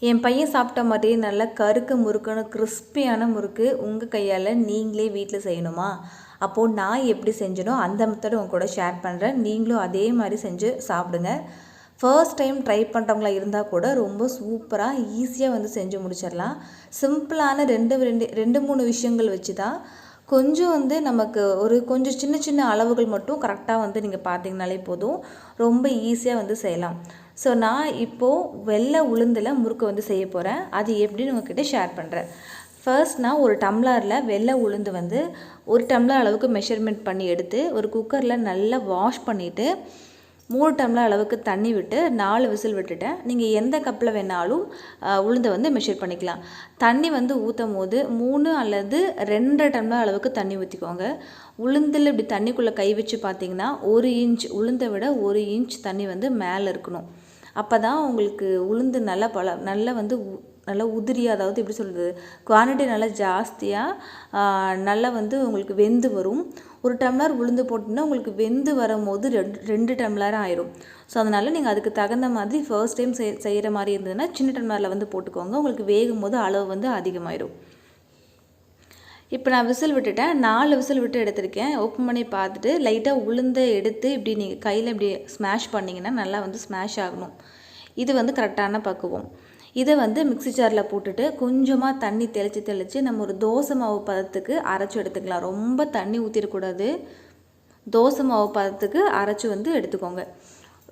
என் பையன் சாப்பிட்ட மாதிரியே நல்ல கருக்கு முறுக்குன்னு கிறிஸ்பியான முறுக்கு உங்கள் கையால் நீங்களே வீட்டில் செய்யணுமா? அப்போது நான் எப்படி செஞ்சனோ அந்த மெத்தடை உங்க கூட ஷேர் பண்ணுறேன். நீங்களும் அதே மாதிரி செஞ்சு சாப்பிடுங்க. ஃபர்ஸ்ட் டைம் ட்ரை பண்ணுறவங்களா இருந்தால் கூட ரொம்ப சூப்பராக ஈஸியாக வந்து செஞ்சு முடிச்சிடலாம். சிம்பிளான ரெண்டு மூணு விஷயங்கள் வச்சு தான் கொஞ்சம் வந்து நமக்கு கொஞ்சம் சின்ன சின்ன அளவுகள் மட்டும் கரெக்டாக வந்து நீங்கள் பார்த்தீங்கனாலே போதும், ரொம்ப ஈஸியாக வந்து செய்யலாம். ஸோ நான் இப்போது வெள்ளை உளுந்தில் முறுக்கு வந்து செய்ய போகிறேன். அது எப்படின்னு உங்ககிட்ட ஷேர் பண்ணுறேன். ஃபர்ஸ்ட் நான் ஒரு டம்ளரில் வெள்ளை உளுந்து வந்து ஒரு டம்ளர் அளவுக்கு மெஷர்மெண்ட் பண்ணி எடுத்து ஒரு குக்கரில் நல்லா வாஷ் பண்ணிவிட்டு 3 டம்ளர் அளவுக்கு தண்ணி விட்டு 4 விசில் விட்டுட்டேன். நீங்கள் எந்த கப்பில் வேணாலும் உளுந்தை வந்து மெஷர் பண்ணிக்கலாம். தண்ணி வந்து ஊற்றும் போது 3 அல்லது 2 டம்ளர் அளவுக்கு தண்ணி ஊற்றிக்கோங்க. உளுந்தில் இப்படி தண்ணிக்குள்ளே கை வச்சு பார்த்தீங்கன்னா 1 இன்ச் உளுந்தை விட 1 இன்ச் தண்ணி வந்து மேலே இருக்கணும். அப்போ தான் உங்களுக்கு உளுந்து நல்லா வந்து நல்லா உதிரியாக, அதாவது எப்படி சொல்கிறது, குவான்டிட்டி நல்லா ஜாஸ்தியாக நல்லா வந்து உங்களுக்கு வெந்து வரும். ஒரு டம்ளர் உளுந்து போட்டிங்கன்னா உங்களுக்கு வெந்து வரும்போது 2 டம்ளர் ஆயிரும். ஸோ அதனால் நீங்கள் அதுக்கு தகுந்த மாதிரி ஃபர்ஸ்ட் டைம் செய்கிற மாதிரி இருந்ததுன்னா சின்ன டம்ளரில் வந்து போட்டுக்கோங்க. உங்களுக்கு வேகும் போது அளவு வந்து அதிகமாயிடும். இப்போ நான் விசில் விட்டுட்டேன். 4 விசில் விட்டு எடுத்திருக்கேன். ஓப்பன் பண்ணி பார்த்துட்டு லைட்டாக உளுந்தை எடுத்து இப்படி நீங்கள் கையில் இப்படி ஸ்மாஷ் பண்ணிங்கன்னா நல்லா வந்து ஸ்மாஷ் ஆகணும். இது வந்து கரெக்டான பக்குவம். இதை வந்து மிக்ஸி ஜாரில் போட்டுட்டு கொஞ்சமாக தண்ணி தெளித்து நம்ம ஒரு தோசை மாவு பதத்துக்கு அரைச்சி எடுத்துக்கலாம். ரொம்ப தண்ணி ஊற்றிடக்கூடாது. தோசை மாவு பதத்துக்கு அரைச்சி வந்து எடுத்துக்கோங்க.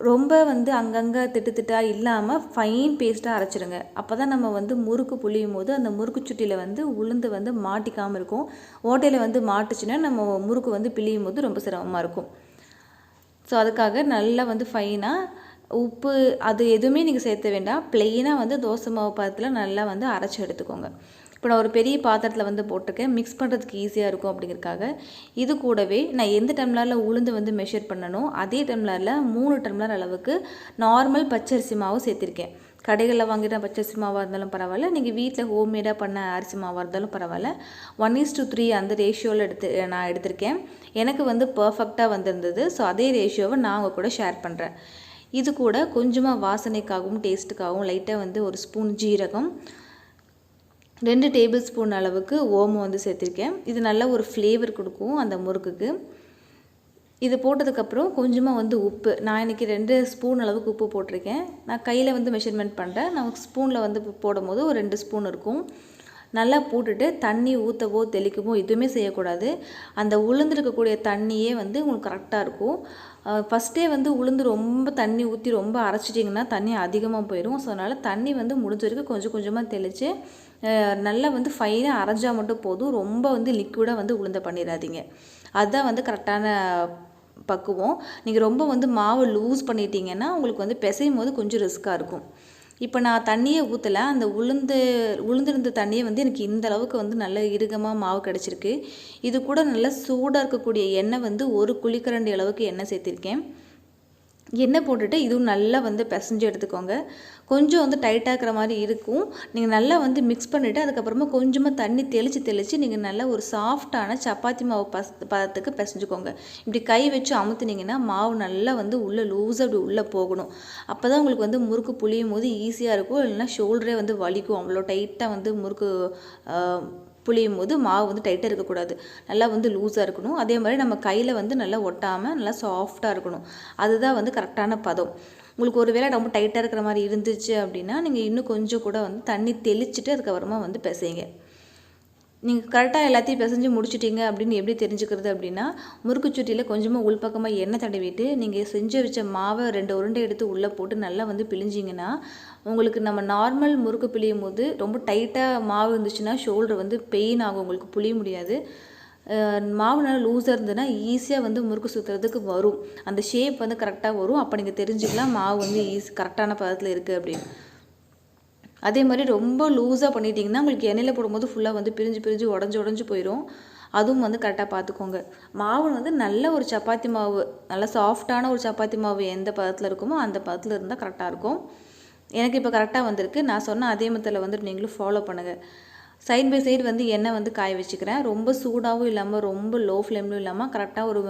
ரொம்ப வந்து அங்கங்கே திட்டாக இல்லாமல் ஃபைன் பேஸ்ட்டாக அரைச்சிடுங்க. அப்போ தான் நம்ம வந்து முறுக்கு புளியும் போது அந்த முறுக்கு சுட்டியில் வந்து உளுந்து வந்து மாட்டிக்காமல் இருக்கும். ஓட்டையில் வந்து மாட்டுச்சுன்னா நம்ம முறுக்கு வந்து பிழியும் போது ரொம்ப சிரமமாக இருக்கும். ஸோ அதுக்காக நல்லா வந்து ஃபைனாக உப்பு அது எதுவுமே நீங்கள் சேர்த்த வேண்டாம். ப்ளெயினாக வந்து தோசை மாவு பதத்தில் நல்லா வந்து அரைச்சி எடுத்துக்கோங்க. இப்போ நான் ஒரு பெரிய பாத்திரத்தில் வந்து போட்டிருக்கேன், மிக்ஸ் பண்ணுறதுக்கு ஈஸியாக இருக்கும் அப்படிங்கிறதுக்காக. இது கூடவே நான் எந்த டம்ளரில் உளுந்து வந்து மெஷர் பண்ணணும் அதே டம்ளரில் 3 டம்ளர் அளவுக்கு நார்மல் பச்சரிசி மாவு சேர்த்திருக்கேன். கடைகளில் வாங்கிட்ட பச்சரிசி மாவாக இருந்தாலும் பரவாயில்ல, நீங்கள் வீட்டில் ஹோம்மேடாக பண்ண அரிசி மாவாக இருந்தாலும் பரவாயில்ல. 1:3 அந்த ரேஷியோவில் நான் எடுத்திருக்கேன். எனக்கு வந்து பர்ஃபெக்டாக வந்திருந்தது. ஸோ அதே ரேஷியோவை நான் உங்கள் கூட ஷேர் பண்ணுறேன். இது கூட கொஞ்சமாக வாசனைக்காகவும் டேஸ்ட்டுக்காகவும் லைட்டாக வந்து ஒரு ஸ்பூன் ஜீரகம், 2 டேபிள் ஸ்பூன் அளவுக்கு ஓமம் வந்து சேர்த்துருக்கேன். இது நல்ல ஒரு ஃப்ளேவர் கொடுக்கும் அந்த முறுக்குக்கு. இது போட்டதுக்கப்புறம் கொஞ்சமாக வந்து உப்பு, நான் இன்றைக்கி 2 ஸ்பூன் அளவுக்கு உப்பு போட்டிருக்கேன். நான் கையில் வந்து மெஷர்மெண்ட் பண்ணுறேன். நான் ஸ்பூனில் வந்து போடும் போது ஒரு 2 ஸ்பூன் இருக்கும். நல்லா போட்டுட்டு தண்ணி ஊற்றவோ தெளிக்கவோ எதுவுமே செய்யக்கூடாது. அந்த உளுந்துருக்கக்கூடிய தண்ணியே வந்து உங்களுக்கு கரெக்டாக இருக்கும். ஃபஸ்ட்டே வந்து உளுந்து ரொம்ப தண்ணி ஊற்றி ரொம்ப அரைச்சிட்டிங்கன்னா தண்ணி அதிகமாக போயிடும். ஸோ அதனால் தண்ணி வந்து முடிஞ்ச வரைக்கும் கொஞ்சம் கொஞ்சமாக தெளித்து நல்லா வந்து ஃபைனாக அரைஞ்சால் மட்டும் போதும். ரொம்ப வந்து லிக்விடாக வந்து உளுந்தை பண்ணிடாதீங்க. அதுதான் வந்து கரெக்டான பக்குவம். நீங்கள் ரொம்ப வந்து மாவு லூஸ் பண்ணிட்டீங்கன்னா உங்களுக்கு வந்து பிசையும் போது கொஞ்சம் ரிஸ்க்காக இருக்கும். இப்போ நான் தண்ணியை ஊற்றலை. அந்த உளுந்திருந்த தண்ணியை வந்து எனக்கு இந்த அளவுக்கு வந்து நல்ல இறுகமாக மாவு கிடச்சிருக்கு. இது கூட நல்லா சூடாக இருக்கக்கூடிய எண்ணெய் வந்து 1 குழிக்கரண்டி அளவுக்கு எண்ணெய் சேர்த்திருக்கேன். எண்ணெய் போட்டுட்டு இதுவும் நல்லா வந்து பிசைஞ்சு எடுத்துக்கோங்க. கொஞ்சம் வந்து டைட்டாக இருக்கிற மாதிரி இருக்கும். நீங்கள் நல்லா வந்து மிக்ஸ் பண்ணிவிட்டு அதுக்கப்புறமா கொஞ்சமாக தண்ணி தெளித்து நீங்கள் நல்லா ஒரு சாஃப்டான சப்பாத்தி மாவு பதத்துக்கு பிசைஞ்சுக்கோங்க. இப்படி கை வச்சு அமுத்துனீங்கன்னா மாவு நல்லா வந்து உள்ளே லூஸாக அப்படி உள்ளே போகணும். அப்போ தான் உங்களுக்கு வந்து முறுக்கு புளியும் போது ஈஸியாக இருக்கும். இல்லைன்னா ஷோல்டரே வந்து வலிக்கும். அவ்வளோ டைட்டாக வந்து முறுக்கு புளியும் போது மாவு வந்து டைட்டாக இருக்கக்கூடாது. நல்லா வந்து லூஸாக இருக்கணும். அதே மாதிரி நம்ம கையில் வந்து நல்லா ஒட்டாமல் நல்லா சாஃப்டாக இருக்கணும். அதுதான் வந்து கரெக்டான பதம். உங்களுக்கு ஒரு வேளை ரொம்ப டைட்டாக இருக்கிற மாதிரி இருந்துச்சு அப்படின்னா நீங்கள் இன்னும் கொஞ்சம் கூட வந்து தண்ணி தெளிச்சுட்டு அதுக்கப்புறமா வந்து பிசைங்க. நீங்கள் கரெக்டாக எல்லாத்தையும் பிசைஞ்சு முடிச்சிட்டிங்க அப்படின்னு எப்படி தெரிஞ்சுக்கிறது அப்படின்னா, முறுக்குச்சுட்டியில் கொஞ்சமாக உள்பக்கமாக எண்ணெய் தடவிட்டு நீங்கள் செஞ்சு வச்ச மாவை 2 உருண்டை எடுத்து உள்ளே போட்டு நல்லா வந்து பிழிஞ்சிங்கன்னா உங்களுக்கு நம்ம நார்மல் முறுக்கு பிழியும் போது ரொம்ப டைட்டாக மாவு இருந்துச்சுன்னா ஷோல்டர் வந்து பெயின் ஆகும், உங்களுக்கு புளிய முடியாது. மாவு நல்லா லூஸாக இருந்ததுன்னா ஈஸியாக வந்து முறுக்கு சுற்றுறதுக்கு வரும். அந்த ஷேப் வந்து கரெக்டாக வரும். அப்போ நீங்கள் தெரிஞ்சுக்கலாம் மாவு வந்து கரெக்டான பதத்தில் இருக்குது அப்படின்னு. அதே மாதிரி ரொம்ப லூஸாக பண்ணிட்டீங்கன்னா உங்களுக்கு எண்ணெயில் போடும்போது ஃபுல்லாக வந்து பிரிஞ்சு உடஞ்சி போயிடும். அதுவும் வந்து கரெக்டாக பார்த்துக்கோங்க. மாவு வந்து நல்ல ஒரு சப்பாத்தி மாவு, நல்லா சாஃப்டான ஒரு சப்பாத்தி மாவு எந்த பதத்தில் இருக்குமோ அந்த பதத்தில் இருந்தால் கரெக்டாக இருக்கும். எனக்கு இப்போ கரெக்டாக வந்திருக்கு. நான் சொன்ன அதே மெத்தடில் வந்துட்டு நீங்களும் ஃபாலோ பண்ணுங்கள். சைட் பை சைடு வந்து எண்ணெய் வந்து காய வச்சுக்கிறேன். ரொம்ப சூடாகவும் இல்லாமல் ரொம்ப லோ ஃப்ளேம்லும் இல்லாமல் கரெக்டாக ஒரு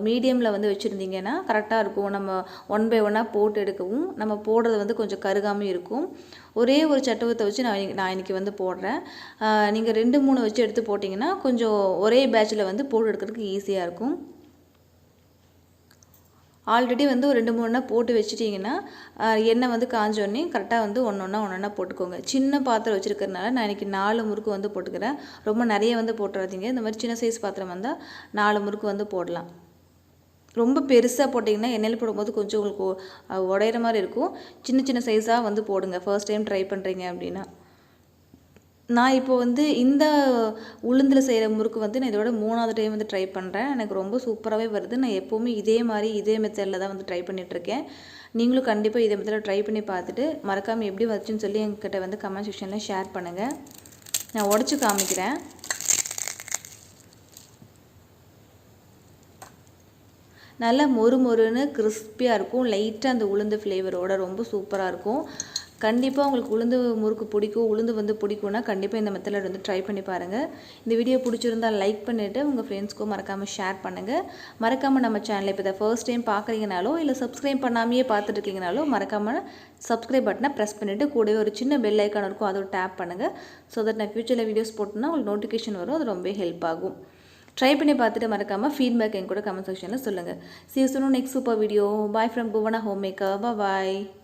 மீடியமில் வந்து வச்சுருந்தீங்கன்னா கரெக்டாக இருக்கும். நம்ம ஒன் பை ஒன்னாக போட்டு எடுக்கவும் நம்ம போடுறது வந்து கொஞ்சம் கருகாமல் இருக்கும். ஒரே ஒரு சட்டுவத்தை வச்சு நான் இன்றைக்கி வந்து போடுறேன். நீங்கள் 2-3 வச்சு எடுத்து போட்டிங்கன்னா கொஞ்சம் ஒரே பேட்சில் வந்து போட்டு எடுக்கிறதுக்கு ஈஸியாக இருக்கும். ஆல்ரெடி வந்து ஒரு 2-3 போட்டு வச்சுட்டிங்கன்னா எண்ணெய் வந்து காஞ்சோடனே கரெக்டாக வந்து ஒன்றொன்னா போட்டுக்கோங்க. சின்ன பாத்திரம் வச்சுருக்கிறதுனால நான் இன்றைக்கி 4 முறுக்கு வந்து போட்டுக்கிறேன். ரொம்ப நிறைய வந்து போட்டுறாதீங்க. இந்த மாதிரி சின்ன சைஸ் பாத்திரம் வந்தால் 4 முறுக்கு வந்து போடலாம். ரொம்ப பெருசாக போட்டிங்கன்னா எண்ணெயில் போடும்போது கொஞ்சம் உங்களுக்கு உடையிற மாதிரி இருக்கும். சின்ன சின்ன சைஸாக வந்து போடுங்க ஃபர்ஸ்ட் டைம் ட்ரை பண்ணுறீங்க அப்படின்னா. நான் இப்போ வந்து இந்த உளுந்தில் செய்கிற முறுக்கு வந்து நான் இதோட 3வது டைம் வந்து ட்ரை பண்ணுறேன். எனக்கு ரொம்ப சூப்பராகவே வருது. நான் எப்போவுமே இதே மெத்தடில் தான் வந்து ட்ரை பண்ணிகிட்ருக்கேன். நீங்களும் கண்டிப்பாக இதே மெத்தடில் ட்ரை பண்ணி பார்த்துட்டு மறக்காமல் எப்படி வந்துச்சுன்னு சொல்லி எங்ககிட்ட வந்து கமெண்ட் செக்ஷனில் ஷேர் பண்ணுங்கள். நான் உடச்சி காமிக்கிறேன். நல்லா மொறுன்னு கிறிஸ்பியாக இருக்கும். லைட்டாக அந்த உளுந்து ஃப்ளேவரோட ரொம்ப சூப்பராக இருக்கும். கண்டிப்பாக உங்களுக்கு உளுந்து முறுக்கு பிடிக்கும், உளுந்து வந்து பிடிக்கும்னா கண்டிப்பாக இந்த மெத்தட் வந்து ட்ரை பண்ணி பாருங்கள். இந்த வீடியோ பிடிச்சிருந்தால் லைக் பண்ணிவிட்டு உங்கள் ஃப்ரெண்ட்ஸ்க்கும் மறக்காமல் ஷேர் பண்ணுங்கள். மறக்காமல் நம்ம சேனலை இப்போ ஃபர்ஸ்ட் டைம் பார்க்குறீங்கனாலோ இல்லை சப்ஸ்கிரைப் பண்ணாமையே பார்த்துட்டு இருக்கீங்கனாலோ மறக்காமல் சப்ஸ்கிரைப் பட்டனை ப்ரெஸ் பண்ணிவிட்டு கூடவே ஒரு சின்ன பெல் ஐக்கான் இருக்கும், அதோட டேப் பண்ணுங்கள். ஸோ தட் நான் ஃபியூச்சரில் வீடியோஸ் போட்டோன்னா உங்களுக்கு நோட்டிஃபிகேஷன் வரும். அது ரொம்ப ஹெல்ப் ஆகும். ட்ரை பண்ணி பார்த்துட்டு மறக்காமல் ஃபீட்பேக் என் கூட கமெண்ட் செக்ஷனில் சொல்லுங்கள். See you soon next super video. Bye from Bhuvana Homemaker. Bye bye.